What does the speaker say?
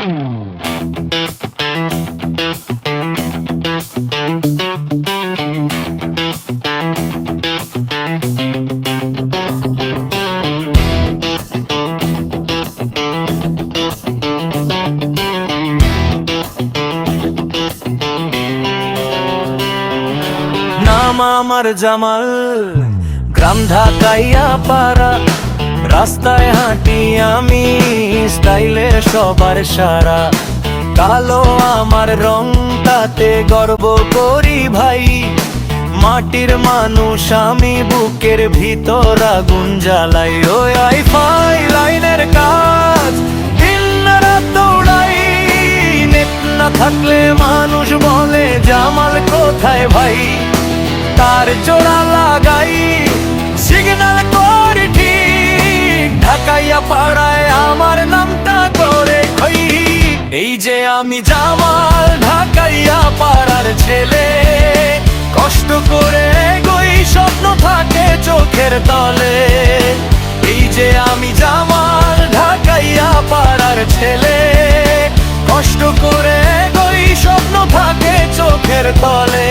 নাম আমার জামাল, গ্রাম ঢাকাইয়া পাড়া, রাস্তায় হাঁটি আমি স্টাইলে সবার সারা। কালো আমার রং, তাতে গর্ব করি ভাই, মাটির মানুষ আমি, বুকের ভিতর আগুন জ্বালাই। ওই আইফাই লাইনের কাজ দিন রাত দৌড়াই, নেট না থাকলে মানুষ বলে জামাল কোথায় ভাই। তার জোড়া লাগাই, সিগন্যাল করি ঠিক, ঢাকাইয়া পাড়ায় আমার নামটা করে খই। এই যে আমি জামাল, ঢাকাইয়া পাড়ার ছেলে, কষ্ট করে গই স্বপ্ন থাকে চোখের তলে। এই যে আমি জামাল, ঢাকাইয়া পাড়ার ছেলে, কষ্ট করে গই স্বপ্ন থাকে চোখের তলে।